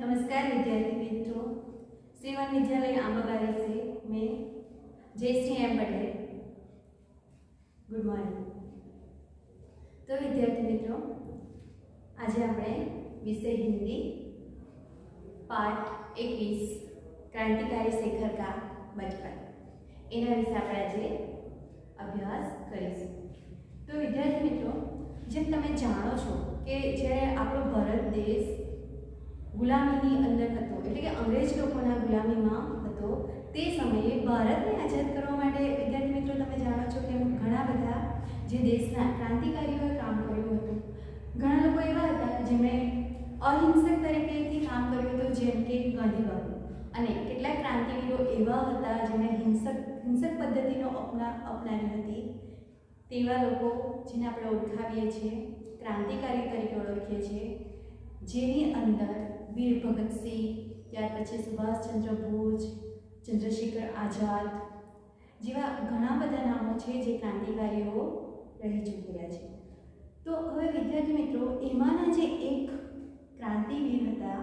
नमस्कार विद्यार्थी मित्रों, श्रीवन विद्यालय आंबागारी से मैं Jayshree M Patel. Good morning. तो विद्यार्थी मित्रों, आज આપણે विषय हिंदी पाठ 21 क्रांतिकारी शेखर का बचपन एना विषय આપણે આજે અભ્યાસ કરીશું। તો વિદ્યાર્થી મિત્રો, જેમ તમે જાણો છો કે જ્યારે આપણો ભારત દેશ गुलामी अंदर હતો, એટલે કે અંગ્રેજ લોકોના ગુલામીમાં હતો, તે સમયે ભારતને આઝાદ કરવા માટે વિદ્યાર્થી મિત્રો તમે જાણો છો કે ઘણા બધા જે દેશના ક્રાંતિકારીઓએ કામ કર્યું હતું। ઘણા લોકો એવા હતા જેમણે અહિંસક તરીકેથી કામ કર્યું હતું, જેમ કે ગાંધી બાપુ, અને કેટલાક ક્રાંતિવીરો એવા હતા જેમણે હિંસક પદ્ધતિનો અપનાવી હતી। તેવા લોકો જેને આપણે ઓળખાવીએ છીએ, ક્રાંતિકારી તરીકે ઓળખીએ છીએ, જેની અંદર वीर भगत सिंह, त्यार पछी सुभाष चंद्र बोस, चंद्रशेखर आजाद जेवा घणा बधा नामों छे जे क्रांतिकारीओ रही चूक्या छे। तो हवे विद्यार्थी मित्रों, एमाना जे एक क्रांतिवीर हता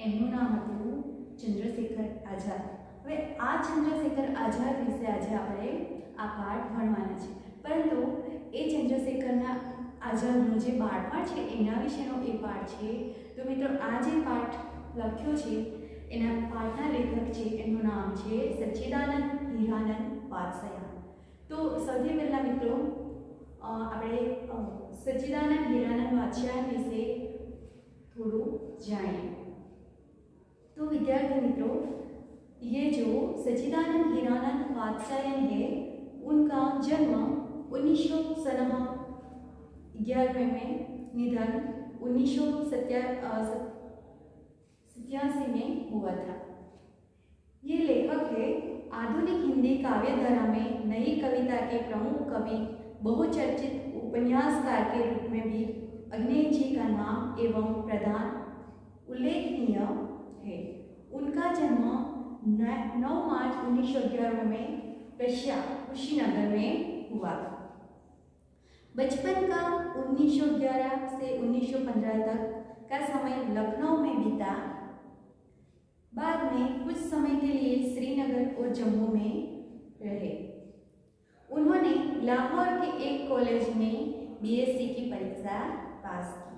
एमनुं नाम हतुं चंद्रशेखर आजाद। हवे आ चंद्रशेखर आजाद विषे आज आपणे आ पाठ भणवाना छे, परंतु ए चंद्रशेखरना आजादनो जे बाळपण छे एना विशेनो ए पाठ छे। तो मित्रों, आ जे पाठ लख्यो छे एना पाठना लेखक छे एमनुं नाम छे सच्चिदानंद हीरानंद वात्स्यायन। तो सौथी पहेला मित्रों आपणे सच्चिदानंद हीरानंद वात्स्यायन विषे थोड़ुं जाणीए। तो विद्यार्थी मित्रों, ये जो सच्चिदानंद हीरानंद वात्स्यायन है, उनका जन्म 1911 में, निधन 1987 में हुआ था। ये लेखक है आधुनिक हिंदी काव्यधारा में नई कविता के प्रमुख कवि, बहुचर्चित उपन्यासकार के रूप में भी अग्नेय जी का नाम एवं प्रधान उल्लेखनीय है। उनका जन्म 9 मार्च 1911 में रशिया कुशीनगर में हुआ। बचपन का 1911 से 1915 तक का समय लखनऊ में बीता। बाद में कुछ समय के लिए श्रीनगर और जम्मू में रहे। उन्होंने लाहौर के एक कॉलेज में बीएससी की परीक्षा पास की।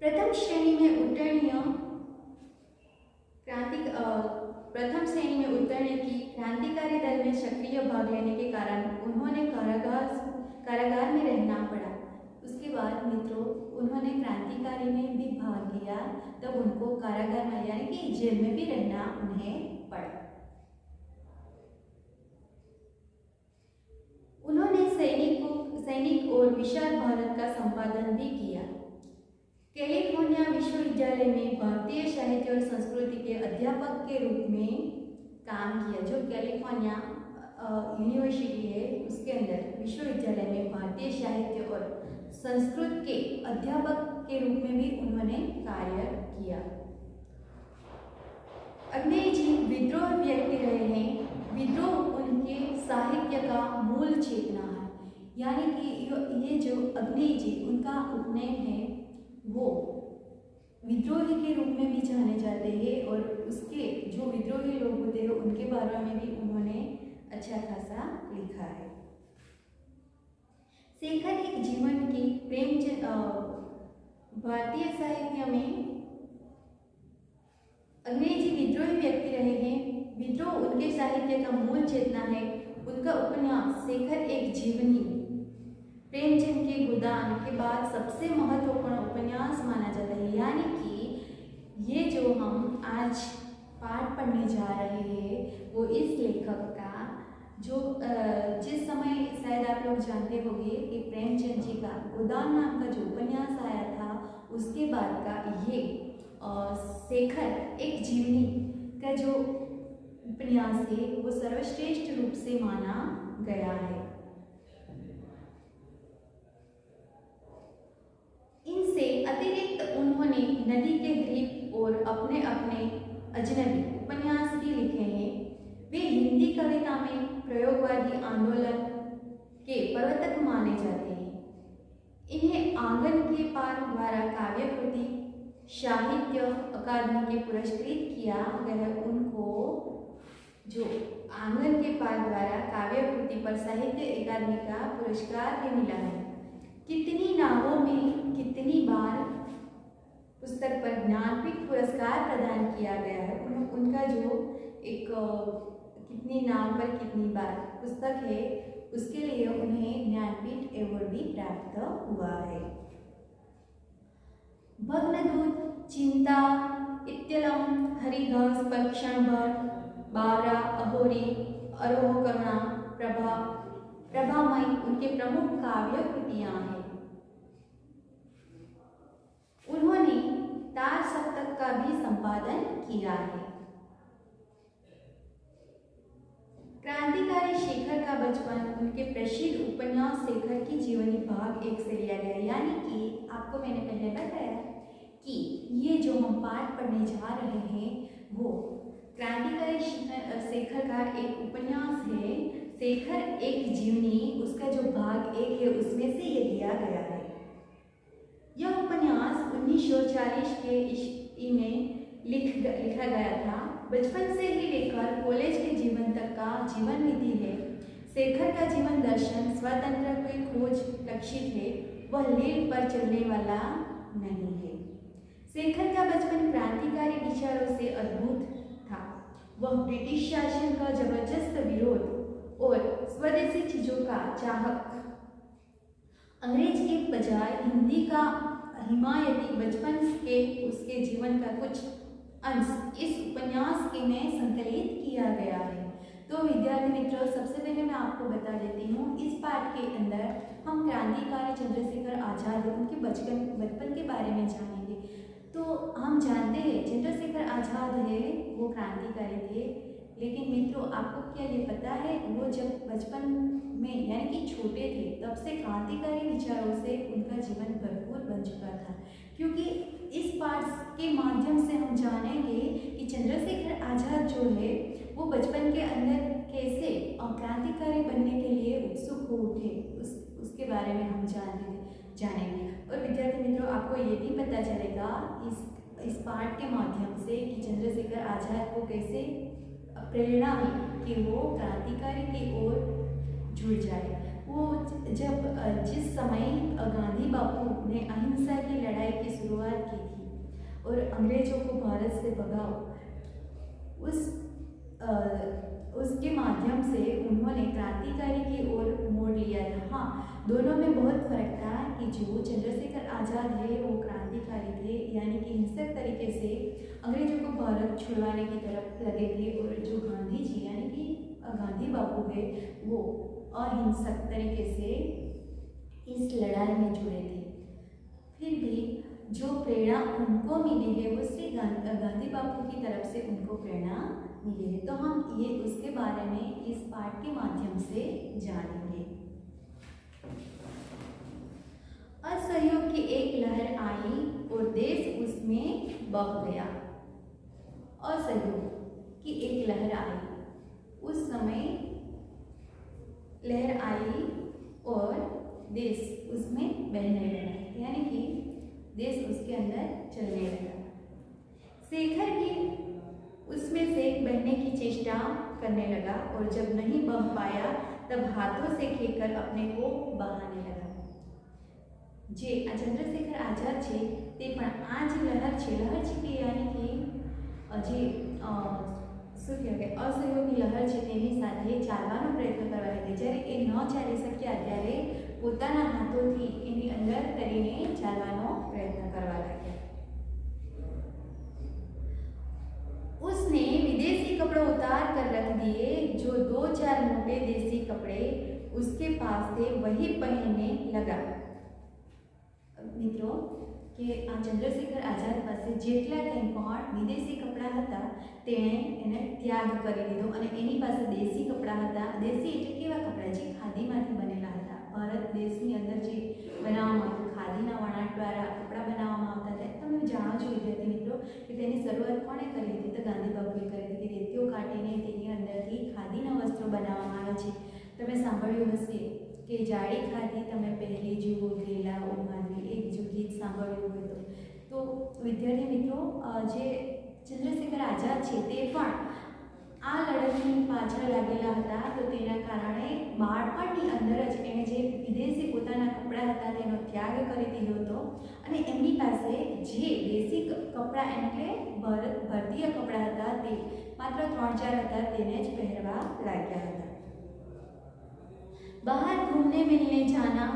प्रथम श्रेणी में उतरने की क्रांतिकारी दल में सक्रिय भाग लेने के कारण उन्होंने कारागार में रहना पड़ा। उसके बाद मित्रों, उन्होंने क्रांतिकारी में भी भाग लिया, तब उनको कारागार में यानी कि जेल में भी रहना उन्हें पड़ा। उन्होंने सैनिक और विशाल भारत का संपादन भी किया। कैलिफोर्निया विश्वविद्यालय में भारतीय साहित्य और संस्कृति के अध्यापक के रूप में काम किया। जो कैलिफोर्निया यूनिवर्सिटी है, उसके अंदर विश्वविद्यालय में भारतीय साहित्य और संस्कृत के अध्यापक के रूप में भी उन्होंने कार्य किया। अग्नेय जी विद्रोह व्यक्ति रहे हैं। विद्रोह उनके साहित्य का मूल चेतना है, यानी कि ये जो अग्नेय जी, उनका उपनयन है वो विद्रोही के रूप में भी जाने जाते हैं, और उसके जो विद्रोही लोग होते हैं उनके बारे में भी उन्होंने अच्छा खासा लिखा है। शेखर एक जीवन की प्रेमचंद भारतीय साहित्य में अग्नेय जी विद्रोही व्यक्ति रहे हैं। विद्रोह उनके साहित्य का मूल चेतना है। उनका उपन्यास शेखर एक जीवनी प्रेमचंद के गोदान के बाद सबसे महत्वपूर्ण उपन्यास माना जाता है। यानी कि ये जो हम आज पाठ पढ़ने जा रहे हैं वो इस लेखक का जो जिस समय शायद आप लोग जानते होंगे कि प्रेमचंद जी का गोदान नाम का जो उपन्यास आया था, उसके बाद का ये शेखर एक जीवनी का जो उपन्यास है वो सर्वश्रेष्ठ रूप से माना गया है। इनसे अतिरिक्त उन्होंने नदी के द्वीप और अपने अपने अजनबी उपन्यास भी लिखे हैं। वे हिंदी कविता में प्रयोगवादी आंदोलन के प्रवर्तक माने जाते हैं। इन्हें आंगन के पार द्वारा काव्य कृति साहित्य अकादमी के पुरस्कृत किया गया उनको जो आंगन के पार द्वारा काव्य कृति पर साहित्य अकादमी का पुरस्कार भी मिला है। कितनी नावों में कितनी बार पुस्तक पर ज्ञानपीठ पुरस्कार प्रदान किया गया है। उनका जो एक कितनी नाव पर कितनी बार पुस्तक है उसके लिए उन्हें ज्ञानपीठ अवार्ड भी प्राप्त हुआ है। भग्नदूत, चिंता, इत्यलम, हरिघस, परीक्षणभर, बावरा, अहोरी, अरोह करुणा, प्रभामयी उनके प्रमुख काव्य कृतियां हैं। उन्होंने तार सप्तक का भी संपादन किया है। क्रांतिकारी शेखर का बचपन उनके प्रसिद्ध उपन्यास शेखर की जीवनी भाग 1 से लिया गया। यानी कि आपको मैंने पहले बताया कि ये जो हम पाठ पढ़ने जा रहे हैं वो क्रांतिकारी शेखर का एक उपन्यास है। शेखर एक जीवनी, उसका जो भाग 1 है उसमें से ये दिया गया है। यह उपन्यास 1940 के ईस्वी में लिखा गया था। बचपन से ही लेकर कॉलेज के जीवन तक का जीवन नीति है। शेखर का जीवन दर्शन स्वतंत्र की खोज लक्षित है, वह लील पर चलने वाला नहीं है। शेखर का बचपन क्रांतिकारी विचारों से अद्भुत था। वह ब्रिटिश शासन का जबरदस्त विरोध और स्वदेशी चीजों का चाहक, अंग्रेज के बजाय हिंदी का हिमायती बचपन के उसके जीवन का कुछ अंश इस उपन्यास के में संकलित किया गया है। तो विद्यार्थी मित्रों, सबसे पहले मैं आपको बता देती हूँ, इस पाठ के अंदर हम क्रांतिकारी चंद्रशेखर आजाद उनके बचपन के बारे में जानेंगे। तो हम जानते हैं चंद्रशेखर आजाद है वो क्रांतिकारी थे, लेकिन मित्रों आपको क्या ये पता है वो जब बचपन में यानी कि छोटे थे तब से क्रांतिकारी विचारों से उनका जीवन भरपूर बन चुका था। क्योंकि इस पाठ के माध्यम से हम जानेंगे कि चंद्रशेखर आजाद जो है वो बचपन के अंदर कैसे क्रांतिकारी बनने के लिए उत्सुक हो उठे, उसके बारे में हम जानेंगे। और विद्यार्थी मित्रों आपको ये भी पता चलेगा इस पाठ के माध्यम से कि चंद्रशेखर आजाद को कैसे प्रेरणा हुई कि वो क्रांतिकारी की ओर जुड़ जाए। वो जब जिस समय गांधी बापू ने अहिंसा की लड़ाई की शुरुआत की थी और अंग्रेजों को भारत से भगाओ, उसके माध्यम से उन्होंने क्रांतिकारी की ओर मोड़ लिया था। हाँ, दोनों में बहुत फर्क था कि जो चंद्रशेखर आजाद है वो क्रांतिकारी थे, यानी कि हिंसक तरीके से अंग्रेजों को भारत छुड़वाने की तरफ लगे थे, और जो गांधी जी यानी कि गांधी बापू है वो अहिंसक तरीके से इस लड़ाई में जुड़े थे। फिर भी जो प्रेरणा उनको मिली है वो श्री गांधी बापू की तरफ से उनको प्रेरणा मिली है। तो हम ये उसके बारे में इस पाठ के माध्यम से जानेंगे। असहयोग की एक लहर आई और देश उसमें बह गया। असहयोग की एक लहर आई, उस समय लहर आई और देश उसमें बहने लगा, यानी कि देश उसके अंदर चलने लगा। शेखर भी उसमें से बहने की चेष्टा करने लगा और जब नहीं बह पाया तब हाथों से खींचकर अपने को बहाने लगा। જે ચંદ્રશેખર આઝાદ છે તે પણ આ જે લહેર છે यानी कि જે શું કહેવાય અસહયોગની લહેર છે તેની સાથે ચાલવાનો પ્રયત્ન કરવા લાગ્યા। જ્યારે એ ન ચાલી શક્યા ત્યારે પોતાના હાથોથી એની અંદર તરીને ચાલવાનો પ્રયત્ન કરવા લાગ્યા। उसने विदेशी कपड़े उतार कर रख दिए, जो 2-4 मोटे देसी कपड़े उसके पास थे वही पहनने लगा। મિત્રો કે આ ચંદ્રશેખર આઝાદ પાસે જેટલા કંઈ પણ વિદેશી કપડાં હતા તેણે એને ત્યાગ કરી દીધો અને એની પાસે દેશી કપડાં હતા। દેશી એટલે કેવા કપડાં જે ખાદીમાંથી બનેલા હતા। ભારત દેશની અંદર જે બનાવવામાં આવતું ખાદીના વણાટ દ્વારા કપડાં બનાવવામાં આવતા હતા। તમે જાણો છો વિદ્યાર્થી મિત્રો કે તેની શરૂઆત કોણે કરી હતી? તો ગાંધી બાપુએ કરી હતી કે રેતીઓ કાઢીને તેની અંદરથી ખાદીના વસ્ત્રો બનાવવામાં આવે છે। તમે સાંભળ્યું હશે કે જાડી ખાદી તમે પહેલી જુઓ ઘેલા ઓ માનવી, એક જો ગીત સાંભળ્યું હોય તો તો વિદ્યાર્થી મિત્રો, જે ચંદ્રશેખર આઝાદ છે તે પણ આ લડતની પાછળ લાગેલા હતા. તો તેના કારણે બાળપણની અંદર જ એણે જે વિદેશી પોતાના કપડાં હતા તેનો ત્યાગ કરી દીધો હતો અને એમની પાસે જે દેશી કપડાં એટલે ભારતીય કપડાં હતા તે માત્ર 3-4 હતા, તેને જ પહેરવા લાગ્યા હતા. बाहर घूमने मिलने जाना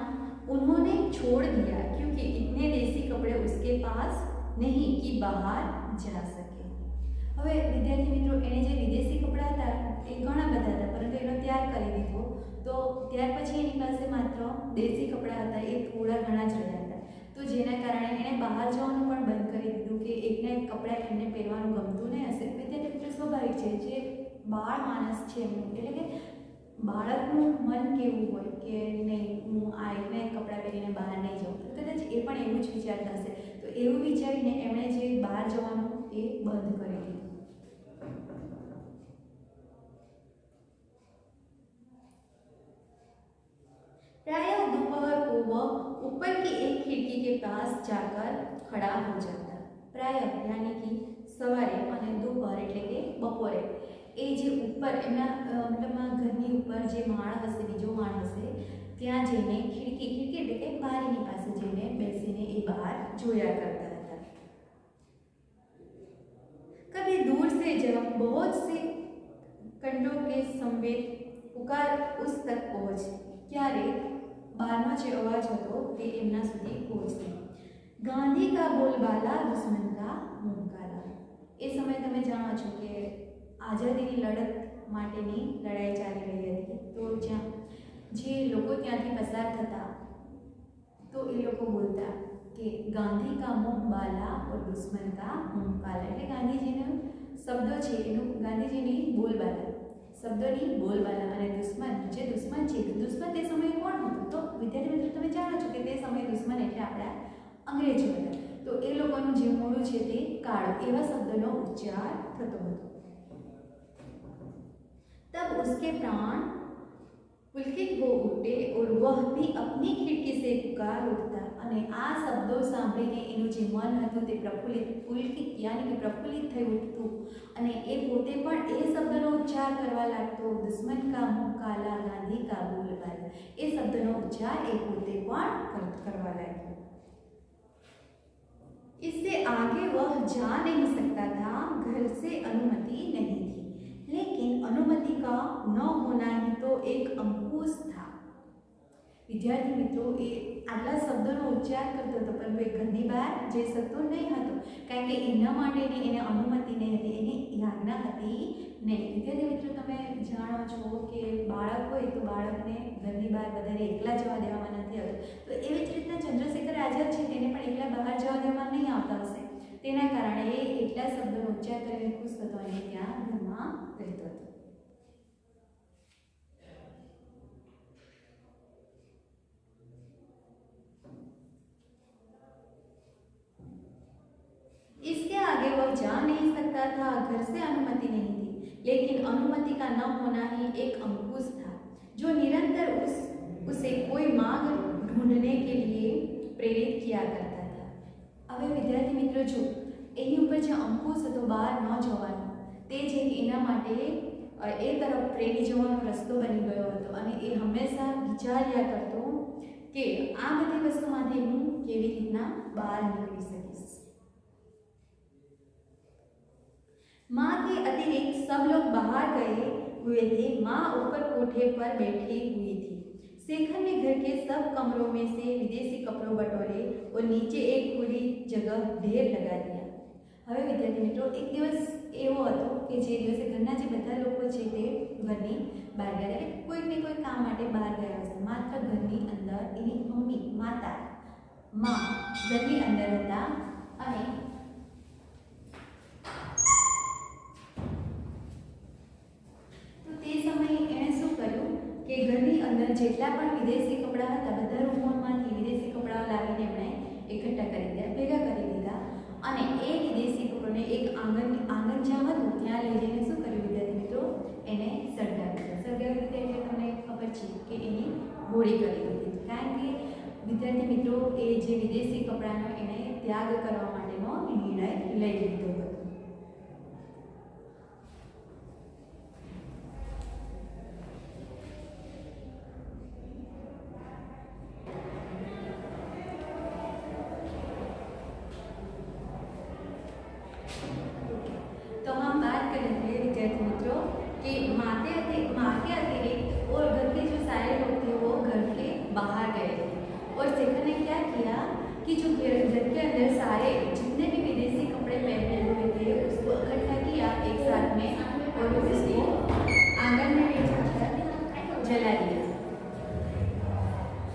उन्होंने छोड़ दिया क्योंकि इतने देसी कपड़े उसके पास नहीं कि बाहर जा सके. હવે વિદ્યાર્થી મિત્રો, એણે જે વિદેશી કપડાં હતા એ ઘણા બધા હતા, પરંતુ એનો ત્યાગ કરી દીધો. તો ત્યાર પછી એની પાસે માત્ર દેશી કપડાં હતા, એ થોડા ઘણા જ રહ્યા હતા. તો જેના કારણે એણે બહાર જવાનું પણ બંધ કરી દીધું કે એકના એક કપડાં એમને પહેરવાનું ગમતું નહીં હશે. વિદ્યાર્થી મિત્રો, સ્વાભાવિક છે, જે બાળ માણસ છે એમનું, એટલે કે બાળકનું મન કેવું હોય કે નહીં, હું આ એકના એક કપડાં પહેરીને બહાર નહીં જાઉં, તો કદાચ એ પણ એવું જ વિચારતા હશે. તો એવું વિચારીને એમણે જે બહાર જવાનું એ બંધ કરી દીધું. प्रायः दोपहर को वह ऊपर की एक खिड़की के पास जाकर खड़ा हो जाता. प्रायः यानी कि सवारे અને दोपहर એટલે કે બપોરે એ જે ઉપર એમના મતલબમાં ઘરની ઉપર જે માળ હશે, બીજો માળ હશે, ત્યાં જઈને ખિડકી એટલે કે બારીની પાસે જઈને બેસીને એ બહાર જોયા કરતા હતા. कभी दूर से जब बहुत से कंठों के संवेद पुकार उस तक पहुंचे, क्यारेक બહારનો જે અવાજ હતો તે એમના સુધી પહોંચતો. ગાંધી કા બોલબાલા દુશ્મન કા મુકાલા. એ સમયે તમે જાણો છો કે આઝાદીની લડત માટેની લડાઈ ચાલી રહી હતી. તો જ્યાં જે લોકો ત્યાંથી પસાર થતા તો એ લોકો બોલતા કે ગાંધી કા મુખ બાલા ઓર દુશ્મન કા મુખ કાલા. એટલે ગાંધીજીનો શબ્દો છે એનું, ગાંધીજીની બોલબાલા, શબ્દોની બોલબાલા અને દુશ્મન, જે દુશ્મન છે, દુશ્મન તે સમયે કોણ હતું? તો વિદ્યાર્થી મિત્રો, તમે જાણો છો કે તે સમયે દુશ્મન એટલે આપણા અંગ્રેજો હતા. તો એ લોકોનું જે મોડું છે તે કાળું, એવા શબ્દનો ઉચ્ચાર થતો હતો. तब उसके प्राण पुलकित हो उठे और वह भी अपनी खिड़की से पुकार उठता. અને આ શબ્દો સાંભળીને એનું જે મન હતું તે પુલકિત યાની કે પ્રફુલ્લિત થઈ ઉઠતું અને એ પોતે પણ એ શબ્દનો ઉચ્ચાર કરવા લાગતો. દુશ્મન કા મુખ કાલા, ગાંધી કા બોલબાલા, એ શબ્દનો ઉચ્ચાર એ પોતે પણ કરવા લાગ્યો. इससे आगे वह जा नहीं सकता था, घर से अनुमति नहीं थी. लेकिन अनुमति का न होना ही तो एक अंकुश था. વિદ્યાર્થી મિત્રો, એ આટલા શબ્દોનો ઉચ્ચાર કરતો હતો પરંતુ એ ઘરની બહાર જઈ શકતો નહીં હતો, કારણ કે એના માટેની એને અનુમતિ નહીં હતી, એની આજ્ઞા હતી નહીં. વિદ્યાર્થી મિત્રો, તમે જાણો છો કે બાળક હોય તો બાળકને ઘરની બહાર વધારે એકલા જવા દેવામાં નથી આવતું. તો એવી જ રીતના ચંદ્રશેખર આઝાદ છે તેને પણ એકલા બહાર જવા દેવામાં નહીં આવતા હશે. તેના કારણે એ એટલા શબ્દોનો ઉચ્ચાર કરીને ખુશ થતો અને ત્યાં ઘરમાં રહેતો હતો. इसके आगे वह जा नहीं सकता था, घर से अनुमति नहीं थी, लेकिन अनुमति का न होना ही एक अंकुश था जो निरंतर उसे कोई मार्ग ढूंढने के लिए प्रेरित किया करता था. હવે વિદ્યાર્થી મિત્રો, જો એની ઉપર જે અંકુશ હતો બહાર ન જવાનો, તે છે કે એના માટે એ તરફ પ્રેરી જવાનો રસ્તો બની ગયો હતો અને એ હંમેશા વિચાર્યા કરતો કે આ બધી વસ્તુમાંથી હું કેવી રીતના બહાર નીકળી શકીશ. माँ के अतिरिक्त सब लोग बाहर गए हुए थे. माँ ऊपर कोठे पर बैठी हुई थी. शेखर ने घर के सब कमरों में से विदेशी कपड़ों बटोरे और नीचे एक खुली जगह ढेर लगा दिया. હવે વિદ્યાર્થી મિત્રો, એક દિવસ એવો હતો કે જે દિવસે ઘરના જે બધા લોકો છે તે ઘરની બહાર ગયા, એટલે કોઈક ને કોઈ કામ માટે બહાર ગયા હશે. માત્ર ઘરની અંદર એની મમ્મી, માતા, માં ઘરની અંદર હતા અને કે ઘરની અંદર જેટલા પણ વિદેશી કપડાં હતા બધા રૂમોમાંથી વિદેશી કપડાં લાવીને એમણે એકઠા કરી દીધા, ભેગા કરી દીધા અને એ વિદેશી કપડોને એક આંગણ જ્યાં હતું ત્યાં લઈ જઈને શું કર્યું વિદ્યાર્થી મિત્રો? એને સળગાવી દીધા. સળગાવી દીધા એટલે તમને ખબર છે કે એની હોળી કરી દીધી, કારણ કે વિદ્યાર્થી મિત્રો એ જે વિદેશી કપડાનો એણે ત્યાગ કરવા માટેનો નિર્ણય લઈ લીધો હતો. तो हम बात करेंगे विद्यार्थी मित्रों कि माँ के अतिरिक्त और घर के जो सारे लोग थे वो घर के बाहर गए थे और शेखर ने क्या किया कि जो घर के अंदर सारे जितने भी विदेशी कपड़े पहने हुए थे उसको इकट्ठा किया एक साथ में और उसको आंगन में ले जाकर जला दिया.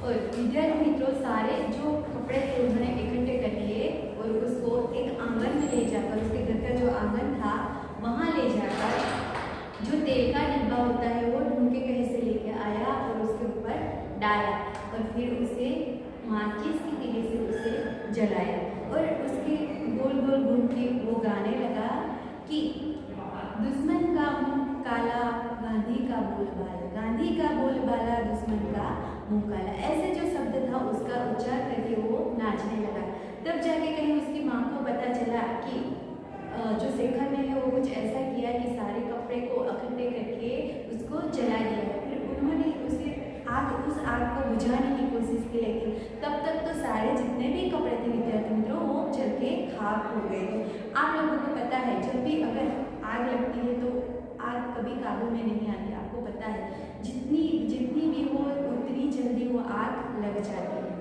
और विद्यार्थी मित्रों सारे जो कपड़े थे उन्होंने इकट्ठे कर लिए और उसको एक आंगन में ले जाकर उसके घर का जो आंगन था वहाँ ले जाकर जो तेल का डिब्बा होता है वो ढूंढ के कहीं से लेके आया और उसके ऊपर डाला और फिर उसे माचिस की तीली से उसे जलाया और उसके गोल गोल घूम के वो गाने लगा कि दुश्मन का मुंह काला गांधी का बोलबाला, गांधी का बोलबाला दुश्मन का मुंह काला, ऐसे जो शब्द था उसका उच्चार करके वो नाचने लगा. तब जाके कहीं उसकी माँ को पता चला कि जो शेखर ने है वो कुछ ऐसा किया कि सारे कपड़े को इकट्ठे करके उसको जला दिया. फिर उन्होंने उस आग को बुझाने की कोशिश की लेकिन तब तक तो सारे जितने भी कपड़े थे विद्यार्थी मित्रों वो जल के खाक हो गए थे. आप लोगों को पता है जब भी अगर आग लगती है तो आग कभी काबू में नहीं आती. आपको पता है जितनी भी हो उतनी जल्दी वो आग लग जाती है.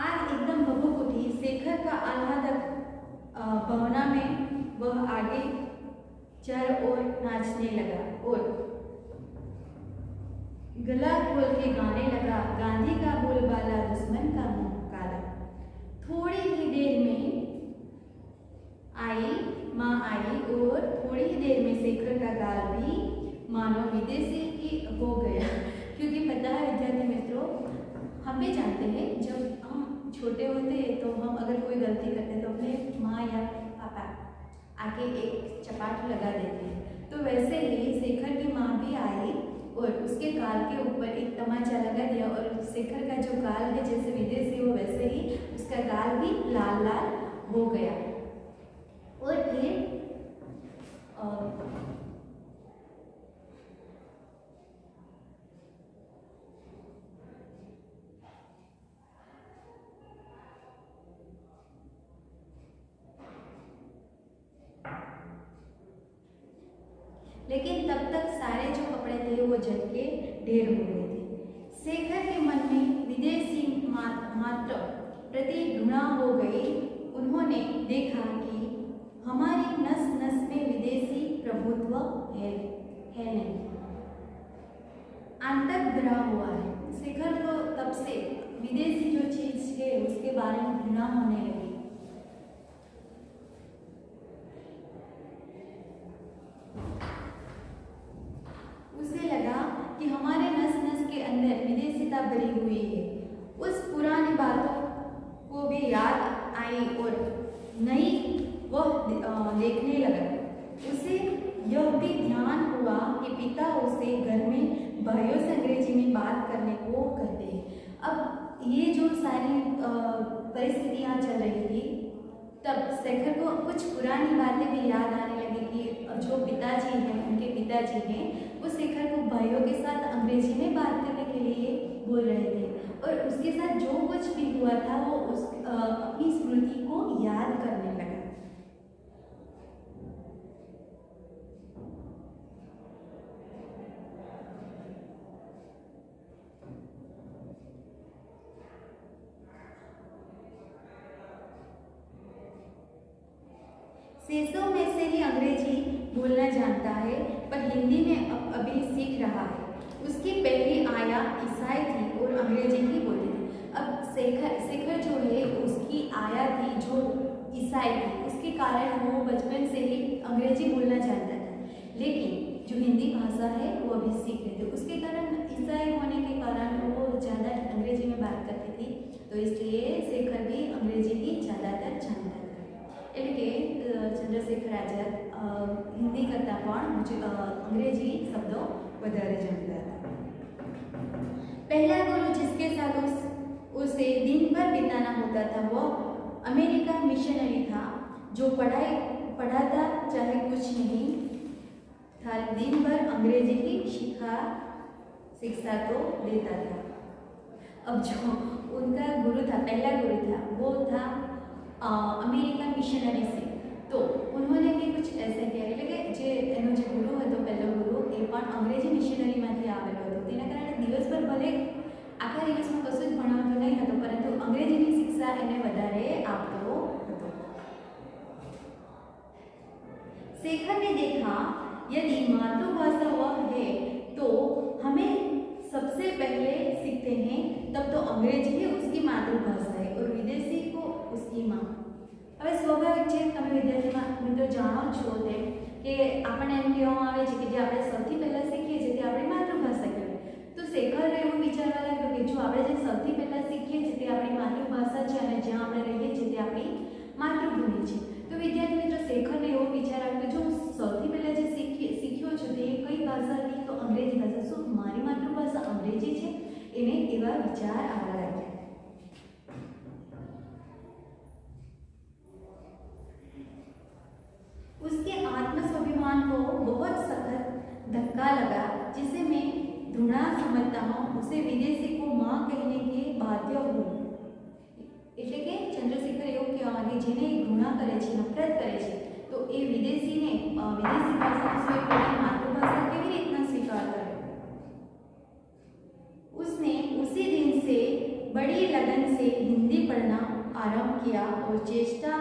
आग एकदम भभूक उठी. शेखर का आह्लादक भावना में वह आगे चारों ओर नाचने लगा और गला खोल के गाने लगा, गांधी का बोलबाला दुश्मन का मुंह काला. थोड़ी ही देर में माँ आई और थोड़ी ही देर में शेखर का गाल भी मानो विदेशी की हो गया. क्योंकि पता है विद्यार्थी मित्रों हम भी जानते हैं जब हम छोटे होते हैं तो हम अगर कोई गलती करते हैं तो अपने माँ या पापा आके एक चपाट लगा देते हैं. तो वैसे ही शेखर की माँ भी आई और उसके गाल के ऊपर एक तमाचा लगा दिया और शेखर का जो गाल है जैसे विदेशी हो वैसे ही उसका गाल भी लाल लाल हो गया. और फिर लेकिन तब तक सारे जो कपड़े थे वो जल के ढेर हो गए थे. शेखर के मन में विदेशी मात्र प्रति घृणा हो गई. उन्होंने देखा कि हमारी नस नस में विदेशी प्रभुत्व है नहीं, आंतक भरा हुआ है. शेखर को तब से विदेशी जो चीज है उसके बारे में घृणा होने लगी. उसे लगा कि हमारे नस नस के अंदर विदेशीता भरी हुई है. उस पुरानी बातों को भी याद आई और नई वह देखने लगा. उसे यह भी ध्यान हुआ कि पिता उसे घर में भाइयों से अंग्रेजी में बात करने को कहते हैं. अब ये जो सारी परिस्थितियाँ चल रही थी तब शेखर को कुछ पुरानी बातें भी याद आने लगी कि जो पिताजी हैं उनके पिताजी हैं वो शेखर को भाइयों के साथ अंग्रेजी में बात करने के लिए बोल रहे थे और उसके साथ जो कुछ भी हुआ था वो अपनी स्मृति को याद करने लगा. शेषों में से ही अंग्रेजी बोलना जानता है पर हिंदी में अभी सीख रहा है. उसकी पहली आया ईसाई थी और अंग्रेजी ही बोलती थी. अब शेखर जो है उसकी आया थी जो ईसाई थी उसके कारण वो बचपन से ही अंग्रेजी बोलना जानता था लेकिन जो हिंदी भाषा है वो अभी सीख रहे थे. उसके कारण ईसाई होने के कारण वो ज़्यादा अंग्रेजी में बात करती थी तो इसलिए शेखर भी अंग्रेजी ही ज़्यादातर जानता था. એટલે કે ચંદ્રશેખર આઝાદ હિન્દી કરતાં પણ अंग्रेजी शब्दों વધારે જાણતા હતા। पहला गुरु जिसके साथ उसे दिन भर बिताना होता था वो अमेरिकन मिशनरी था, जो पढ़ाता चाहे कुछ नहीं था, दिन भर अंग्रेजी की शिक्षा तो देता था। अब जो उनका गुरु था, पहला गुरु था, वो था अमेरिकन मिशनरी से। तो उन्होंने भी कुछ ऐसे किया એટલે કે જે એનો જે ગુરુ હતો પહેલો ગુરુ એ પણ અંગ્રેજી મિશનરીમાંથી આવેલો હતો। તેના કારણે દિવસભર ભલે આખા દિવસમાં કશું જ ભણાવતો નહીં હતો, પરંતુ અંગ્રેજીની શિક્ષા એને વધારે આપતો હતો। शेखर ने देखा यदि मातृभाषा वह है तो हमें सबसे पहले सीखते हैं तब तो अंग्रेजी ही उसकी मातृभाषा है और विदेशी को उसकी माँ। હવે સ્વાભાવિક છે, તમે વિદ્યાર્થી મિત્રો જાણો છો તેમ કે આપણને એમ કહેવામાં આવે છે કે જે આપણે સૌથી પહેલાં શીખીએ છીએ તે આપણી માતૃભાષા કહેવાય। તો શેખર એવું વિચારવા લાગ્યો કે જો આપણે જે સૌથી પહેલાં શીખીએ છીએ તે આપણી માતૃભાષા છે અને જ્યાં આપણે રહીએ છીએ તે આપણી માતૃભૂમિ છે। તો વિદ્યાર્થી મિત્રો શેખરને એવો વિચાર આવ્યો કે જો હું સૌથી પહેલાં જે શીખ્યો છું તે કઈ ભાષા હતી, તો અંગ્રેજી ભાષા। શું મારી માતૃભાષા અંગ્રેજી છે? એને એવા વિચાર આવવા લાગ્યા। उसके आत्मस्वाभिमान को बहुत सख्त धक्का लगा, जिसे मैं घृणा समझता हूँ, उसे विदेशी को माँ कहने के बाध्य हूँ। એટલે કે ચંદ્રશેખર એવું કહેવા માંગે જેને ઘૃણા કરે છે, નફરત કરે છે, તો એ વિદેશીને વિદેશી ભાષા સિવાય પોતાની માતૃભાષા કેવી રીતના સ્વીકાર કરે। उसने उसी दिन से बड़ी लगन से हिंदी पढ़ना आरंभ किया और चेष्टा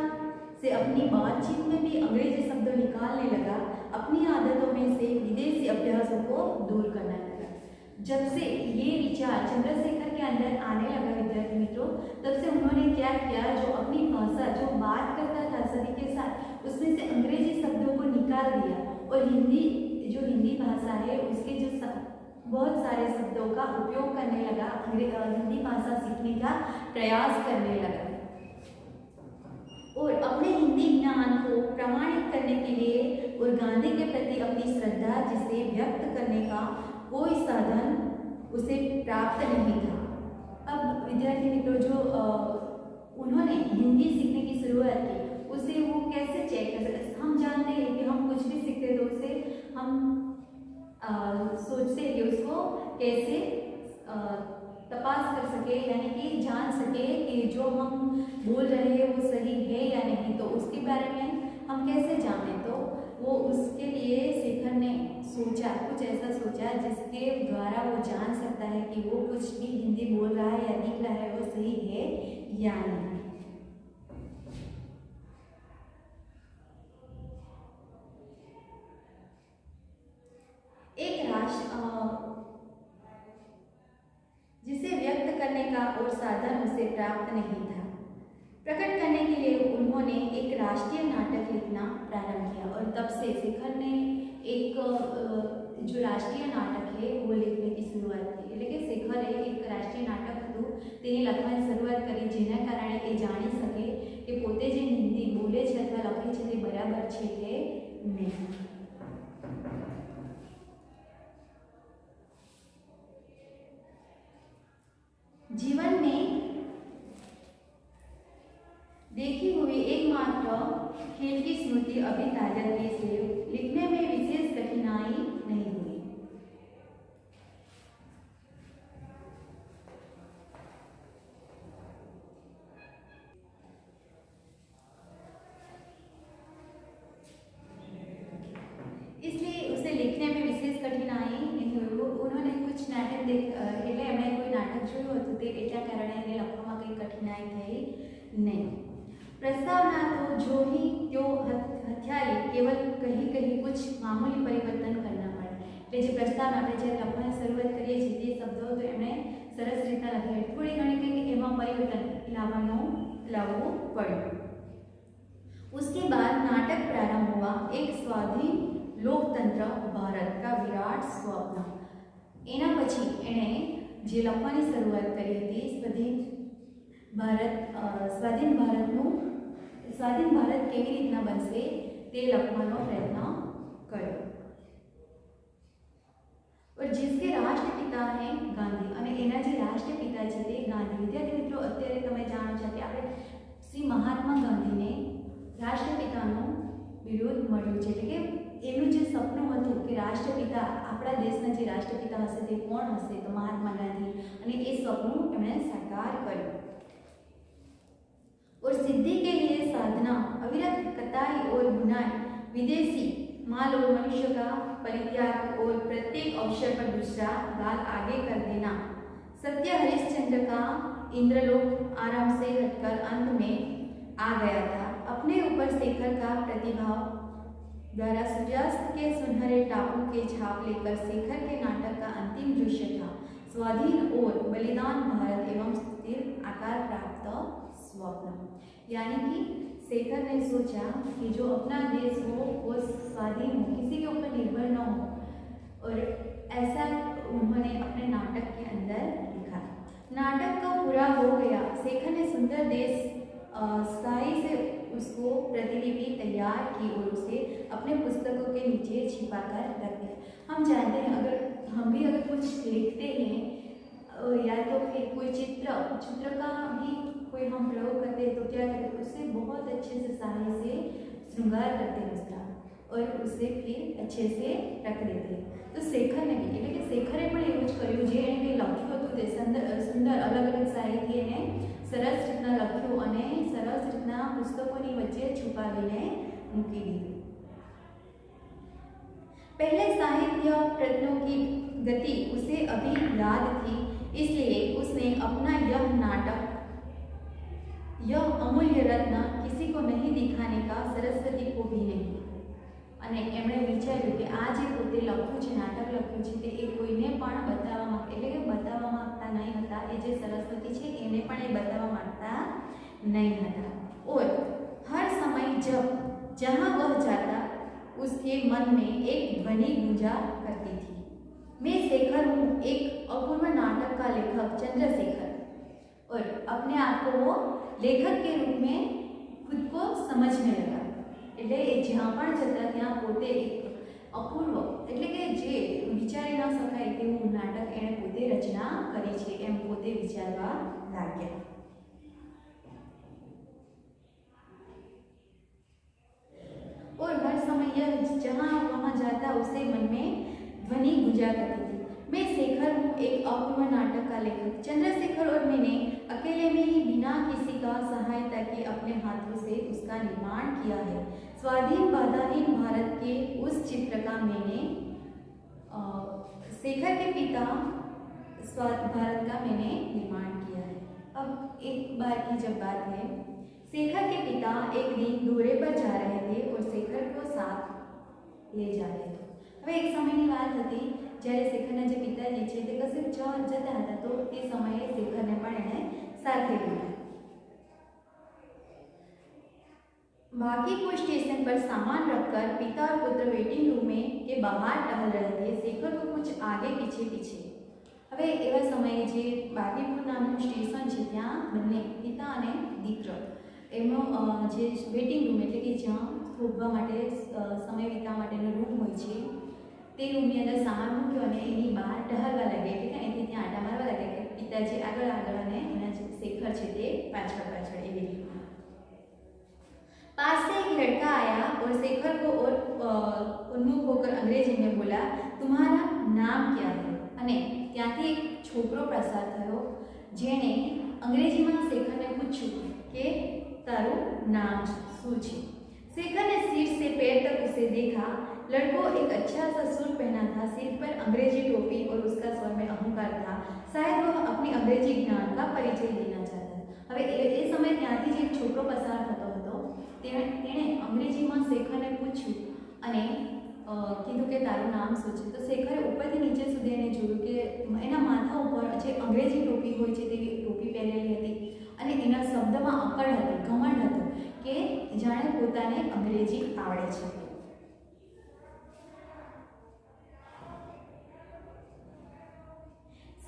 से अपनी बातचीत में भी अंग्रेजी शब्द निकालने लगा। अपनी आदतों में से विदेशी अभ्यासों को दूर करने लगा। जब से ये विचार चंद्रशेखर के अंदर आने लगा विद्यार्थी मित्रों, तब से उन्होंने क्या किया, जो अपनी भाषा जो बात करता था सभी के साथ, उसमें से अंग्रेजी शब्दों को निकाल दिया और जो हिंदी भाषा है उसके जो बहुत सारे शब्दों का उपयोग करने लगा, हिंदी भाषा सीखने का प्रयास करने लगा और अपने हिंदी ज्ञान को प्रमाणित करने के लिए और गांधी के प्रति अपनी श्रद्धा जिसे व्यक्त करने का कोई साधन उसे प्राप्त नहीं था। अब विद्यार्थी मित्रों जो उन्होंने हिंदी सीखने की शुरुआत की, उसे वो कैसे चेक कर सकते? हम जानते हैं कि हम कुछ भी सीखते तो उसे हम सोचते हैं कि उसको कैसे तपास कर सके, यानी कि जान सके कि जो हम बोल रहे हैं वो सही है या नहीं, तो उसके बारे में हम कैसे जाने। तो वो उसके लिए शेखर ने सोचा, कुछ ऐसा सोचा जिसके द्वारा वो जान सकता है कि वो कुछ भी हिंदी बोल रहा है या लिख रहा है वो सही है या नहीं। एक राष्ट्र जिसे व्यक्त करने का और साधन उसे प्राप्त नहीं था, प्रकट करने के लिए उन्होंने एक राष्ट्रीय नाटक लिखना प्रारंभ किया और तब से शेखर ने एक जो राष्ट्रीय नाटक है वो लिखने की शुरुआत की। એટલે કે શેખરે એક રાષ્ટ્રીય નાટક હતું તેની લખવાની શરૂઆત કરી, જેના કારણે એ જાણી શકે કે પોતે જે હિન્દી બોલે છે અથવા લખે છે તે બરાબર છે કે નહીં। जीवन में देखी हुई एकमात्र खेल की स्मृति अभी ताजगी से लिखने में विशेष कठिनाई नहीं हुई। इसलिए उसे लिखने में विशेष कठिनाई नहीं हुई। उन्होंने कुछ नाटक એટલે એમણે કોઈ નાટક જોયું હતું તે એટલા કારણે એને લખવામાં કંઈ કઠિનાઈ થઈ નહીં। प्रस्तावना तो जो ही त्यो हथियारे केवल कहीं कहीं कुछ मामूली परिवर्तन करना पड़े। એટલે જે પ્રસ્તાવના આપણે જ્યારે લખવાની શરૂઆત કરીએ છીએ તે શબ્દો તો એમણે સરસ રીતના લખ્યા, થોડી ઘણી કંઈક એમાં પરિवर्तन લાવવું પડ્યું। उसके बाद नाटक प्रारंभ हुआ, एक स्वाधीन लोकतंत्र भारत का विराट स्वप्न। एना पछी एणे जे लखवानी शरूआत करी हती स्वाधीन भारत केवी रीतना बनशे ते लखवानो प्रयत्न कर्यो। મહાત્મા ગાંધીને રાષ્ટ્રપિતાનો બિરુદ મળ્યું છે, એટલે કે એનું જે સપનું હતું કે રાષ્ટ્રપિતા આપણા દેશના જે રાષ્ટ્રપિતા હશે તે કોણ હશે, તો મહાત્મા ગાંધી, અને એ સપનું એમણે સાકાર કર્યું। और सिद्धि के लिए साधना, अविरत कताई और बुनाई, विदेशी माल और मनुष्य का परित्याग और प्रत्येक अवसर पर दूसरा गाल आगे कर देना, सत्य हरिश्चंद्र का इंद्रलोक आराम से हटकर अंत में आ गया था। अपने ऊपर शेखर का प्रतिभाव द्वारा सूर्यास्त के सुनहरे टापू के छाप लेकर शेखर के नाटक का अंतिम दृश्य था स्वाधीन और बलिदान भारत एवं स्थिर आकार प्राप्त स्वप्न। यानी कि शेखर ने सोचा कि जो अपना देश हो वो स्वाधीन हो, किसी के ऊपर निर्भर न हो, और ऐसा उन्होंने अपने नाटक के अंदर लिखा। नाटक का पूरा हो गया, शेखर ने सुंदर देश स्याही से उसको प्रतिलिपि तैयार की और उसे अपने पुस्तकों के नीचे छिपा कर रख दिया। हम जानते हैं हम भी अगर कुछ लिखते हैं या तो फिर कोई चित्र का भी कोई हम प्रयोग करते हैं तो क्या करते हैं, उसे बहुत अच्छे से स्याही से श्रृंगार करते हैं उसका, और उसे फिर अच्छे से रख देते हैं। तो शेखर ने भी એટલે કે શેખરે પણ એવું જ કર્યું, જે એણે કંઈ લખ્યું હતું તે સુંદર અલગ અલગ સાહિત્ય એને સરસ રીતના લખ્યું અને સરસ રીતના પુસ્તકોની વચ્ચે છુપાવીને મૂકી દીધું। पहले साहित्य प्रयत्नों की गति उसे अभी याद थी, इसलिए उसने अपना यह नाटक, यह अमूल्य रत्न किसी को नहीं दिखाने का, सरस्वती को भी नहीं। અને એમણે વિચાર્યું કે આ જે પોતે લખ્યું છે, નાટક લખ્યું છે, તે એ કોઈને પણ બતાવવા માંગતા, એટલે કે બતાવવા માંગતા નહીં હતા, એ જે સરસ્વતી છે એને પણ એ બતાવવા માંગતા नहीं હતા। और हर समय जब जहाँ वह जाता उसके मन में एक ध्वनि गूंजा करती थी, मैं शेखर हूँ, एक अपूर्व नाटक का लेखक चंद्रशेखर। और अपने आप को वो लेखक के रूप में खुद को समझने लगा। એટલે એ જ્યાં પણ જતા ત્યાં પોતે એક અપૂર્વ, એટલે કે જે વિચારી ન શકાય તેવું નાટક એણે પોતે રચના કરી છે એમ પોતે વિચારવા લાગ્યા। और हर समय यह जहाँ वहाँ जाता उसे मन में ध्वनि गूंजा करती थी, मैं शेखर हूँ, एक अपूर्व नाटक का लेखक चंद्रशेखर, और मैंने अकेले में ही बिना किसी का सहायता के अपने हाथों से उसका निर्माण किया है। स्वाधीन बाधाहीन भारत के उस चित्र का मैंने शेखर के पिता भारत का मैंने निर्माण किया है। अब एक बार की जब बात है, शेखर के पिता एक दिन दौरे पर जा रहे थे और शेखर को साथ ले जा रहे थे। હવે એક સમયની વાત હતી જ્યારે શેખરના જે પિતાજી છે તે કશે જતા હતા, તો તે સમયે શેખરને પણ એણે સાથે લીધા। बाकी को स्टेशन पर सामान रखकर पिता और पुत्र वेटिंग रूम में के बाहर टहल रहे थे, शेखर को कुछ आगे पीछे पीछे। હવે એવા સમયે જે બાગીપુર નામનું સ્ટેશન છે ત્યાં બંને પિતા અને દીકરો એમનો જે વેટિંગ રૂમ, એટલે કે જ્યાં થોભવા માટે સમય વિતાવવા માટેનો રૂમ હોય છે, તે રૂમની અંદર સામાન મૂક્યો અને એની બહાર ટહલવા લાગે, એટલે કે અહીંથી ત્યાં આટા મારવા લાગે કે પિતાજી આગળ આગળ અને એના જે શેખર છે તે પાછળ પાછળ એવી રીતે। पास से एक लड़का आया और शेखर को और उन्मुख होकर अंग्रेजी में बोला, तुम्हारा नाम क्या है? અને ત્યાંથી એક છોકરો પ્રસાર થયો જેણે અંગ્રેજીમાં શેખરને પૂછ્યું કે તારું નામ શું છે? शेखर ने सिर से पैर तक उसे देखा। लड़को एक अच्छा सा सूट पहना था, सिर पर अंग्रेजी टोपी और उसका स्वर में अहंकार था, शायद वह अपनी अंग्रेजी ज्ञान का परिचय देना चाहता था। હવે એ સમયે ત્યાંથી જે એક છોકરો પસાર થતો હતો તેણે અંગ્રેજીમાં શેખરને પૂછ્યું અને કીધું કે તારું નામ શું છે? તો શેખરે ઉપરથી નીચે સુધી એને જોયું કે એના માથા ઉપર જે અંગ્રેજી ટોપી હોય છે તેવી ટોપી પહેરેલી હતી અને એના શબ્દમાં અકળ હતી, ઘમંડ હતું કે જાણે પોતાને અંગ્રેજી આવડે છે।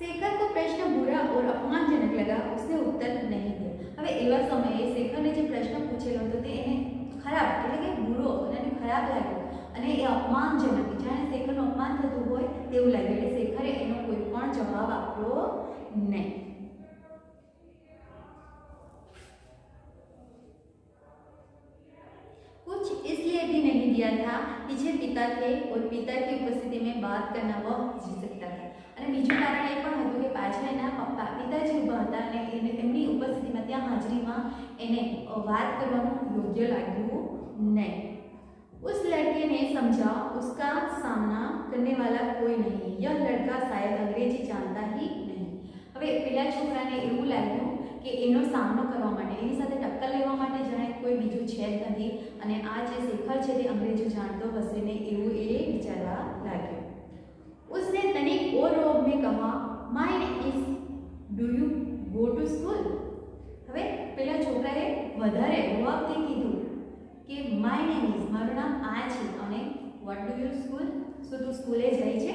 शेखर को प्रश्न बुरा और अपमानजनक लगा, उसने उत्तर नहीं दिया। હવે એવા સમયે શેખરને જે પ્રશ્ન પૂછેલો હતો તે એને ખરાબ, એટલે કે બુરો અને ખરાબ લાગ્યો અને એ અપમાનજનક, જાણે શેખરનું અપમાન થતું હોય તેવું લાગ્યું, એટલે શેખરે એનો કોઈ પણ જવાબ આપ્યો નહીં। पिता थे और पिता की उपस्थिति में बात करना वह हिचकी सकता था। અને બીજું કારણ એ પણ હતું કે પાછળ એના પપ્પા પિતાજી ઊભા હતા અને એમની ઉપસ્થિતિમાં ત્યાં હાજરીમાં એને વાત કરવાનું યોગ્ય લાગ્યું નહીં। उस लड़के ने समझा उसका सामना करने वाला कोई नहीं, यह लड़का शायद अंग्रेजी जानता ही नहीं। હવે પેલા છોકરાને એવું લાગ્યું કે એનો સામનો કરવા માટે એની સાથે ટક્કર લેવા માટે જાણે કોઈ બીજું છે જ નથી અને આ જે શેખર છે તે અંગ્રેજી જાણતો હશે ને એવું એ વિચારવા લાગ્યો। उसने तनिक और रोब में कहा, my name is, do you go to school. હવે પેલા છોકરાએ વધારે રોબથી કીધું કે માય નેમ ઇઝ, મારું નામ આ છે અને વોટ ડુ યુ સ્કૂલ, શું તું સ્કૂલે જાય છે,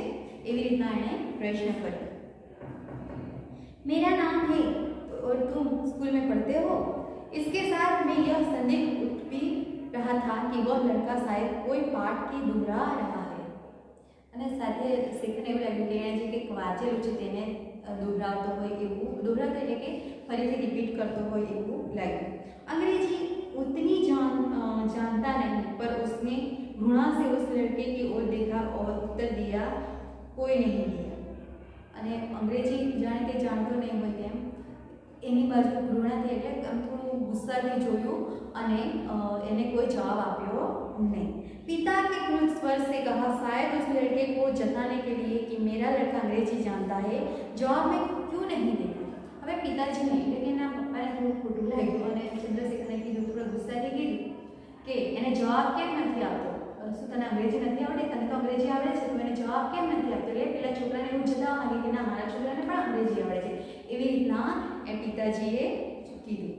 એવી રીતના એણે પ્રશ્ન કર્યો। मेरा नाम है और तुम स्कूल में पढ़ते हो। इसके साथ में यह संदेह उठ भी रहा था कि वह लड़का शायद कोई पाठ की दोहरा रहा है અને સાથે શેખને એવું લાગ્યું કે એણે જે કંઈક વાંચેલું છે તેને દોહરાવતો હોય એવું, દોહરાવતો એટલે કે ફરીથી રિપીટ કરતો હોય એવું લાગ્યું। अंग्रेजी उतनी जानता नहीं, पर उसने घृणा से उस लड़के की ओर देखा और उत्तर दिया, कोई नहीं दिया। અને અંગ્રેજી જાણે કે જાણતો નહીં હોય તેમ એની બાજુ ઘૃણાથી એટલે થોડું ગુસ્સાથી જોયું અને એને કોઈ જવાબ આપ્યો नहीं। पिता के क्रुद्ध स्वर से कहा, शायद उस लड़के को जताने के लिए कि मेरा लड़का अंग्रेजी जानता है, जवाब में क्यों नहीं देता। હવે પિતાજીને એટલે કે એના પપ્પાને થોડું ખોટું લાગ્યું અને ચંદ્રશેખરને કીધું, થોડા ગુસ્સાથી કીધું કે એને જવાબ કેમ નથી આપતો, શું તને અંગ્રેજી નથી આવડે, તને તો અંગ્રેજી આવડે છે, તું એને જવાબ કેમ નથી આપતો। એટલે પેલા છોકરાને એવું જતાવવા માંગે કે ના, મારા છોકરાને પણ અંગ્રેજી આવડે છે, એવી રીતના એ પિતાજીએ કીધું।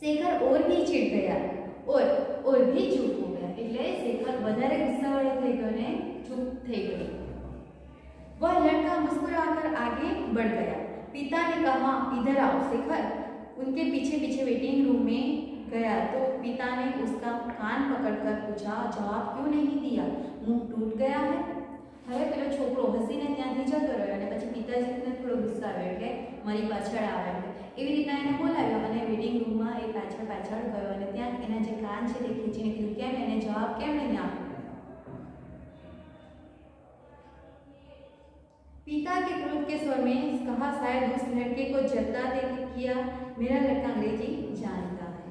શેખર और भी चिढ़ गया और भी चुप हो गया, એટલે શેખર વધારે ગુસ્સાવાળો થઈ ગયો ને ચૂપ થઈ ગયો। वह लड़का मुस्कुराकर आगे बढ़ गया। पिता ने कहा, इधर आओ शेखर। उनके पीछे पीछे वेटिंग रूम में गया तो पिता ने उसका कान पकड़कर पूछा, जवाब क्यों नहीं दिया, मुंह टूट गया है। હવે પેલો છોકરો હસીને ત્યાંથી જતો રહ્યો અને પછી પિતાજીને થોડો ગુસ્સો આવ્યો એટલે મારી પાછળ આવે એવી રીતના એને બોલાવ્યો અને વેટિંગ રૂમમાં એ પાછળ પાછળ ગયો અને ત્યાં એના જે કાન છે તે ખીચીને કીધું, કેમ એને જવાબ કેમ નહીં આપ્યો। पिता के क्रोध के स्वर में कहा, शायद उस लड़के को जताते किया, मेरा लड़का अंग्रेजी जानता है।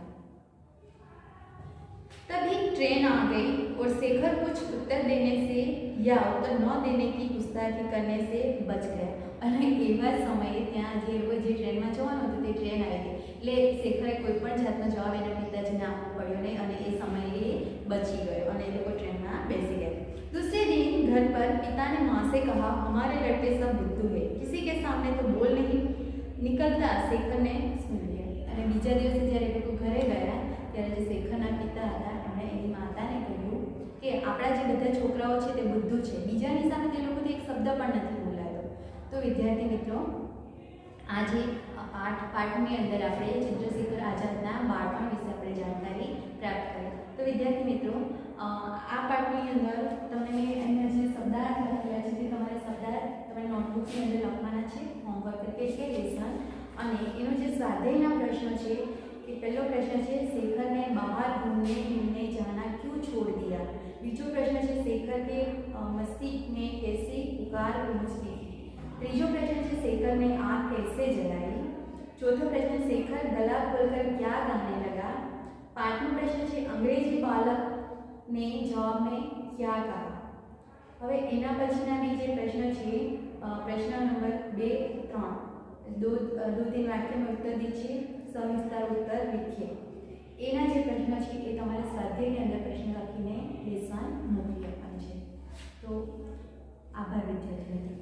तभी ट्रेन आ गई और शेखर कुछ उत्तर देने से या उत्तर न देने की गुस्ताखी करने से बच गया। અને એવા સમયે ત્યાં જે જે ટ્રેનમાં જવાનું હતું તે ટ્રેન આવી ગઈ એટલે શેખરે કોઈ પણ જાતનો જવાબ એના પિતાજીને આપવો પડ્યો નહીં અને એ સમયે બચી ગયો અને એ લોકો ટ્રેનમાં બેસી ગયા। दूसरे दिन घर पर पिता ने माँ से कहा, हमारे लड़के सब बुद्धू है, किसी के सामने तो बोल नहीं निकलता। शेखर ने सुन लिया અને બીજા દિવસે જ્યારે એ લોકો ઘરે ગયા ત્યારે જે શેખરના પિતા હતા એમણે એની માતાને કહ્યું કે આપણા જે બધા છોકરાઓ છે તે બુદ્ધુ છે, બીજાની સામે તે લોકોથી એક શબ્દ પણ નથી બોલાયો। તો વિદ્યાર્થી મિત્રો, આજે પાઠની અંદર આપણે ચંદ્રશેખર આઝાદના બાળપણ વિશે આપણે જાણકારી પ્રાપ્ત કરી। તો વિદ્યાર્થી મિત્રો, આ પાઠની અંદર તમને અહીંયા જે શબ્દાર્થ લખેલા છે તે તમારે શબ્દાર્થ તમારી નોટબુકની અંદર લખવાના છે હોમવર્ક તરીકે કે લેસન। અને એનો જે સ્વાધ્યાયના પ્રશ્ન છે કે પહેલો પ્રશ્ન છે, शेखर ने बाहर घूमने फिरने जाना क्यों छोड़ दिया। बीजो प्रश्न है, शेखर के मस्ती में कैसे पुकार गूंजती थी। तीजो प्रश्न है, शेखर ने आग कैसे जलाई। चौथो प्रश्न, शेखर गला खोलकर क्या गाने लगा। पांचमो प्रश्न है, अंग्रेजी बालक ने जवाब में क्या कहा। હવે એના પછીના બી જે પ્રશ્ન છે પ્રશ્ન નંબર 2, 3 દો-तीन વાક્યમાં ઉત્તર દીજીએ, સવિસ્તાર ઉત્તર લીખીએ। એના જે પ્રશ્ન છે એ તમારે સ્વાધ્યાયની અંદર પ્રશ્ન લખીને લેસન મોકલી આપવાનું છે। તો આભાર વિદ્યાર્થીઓ।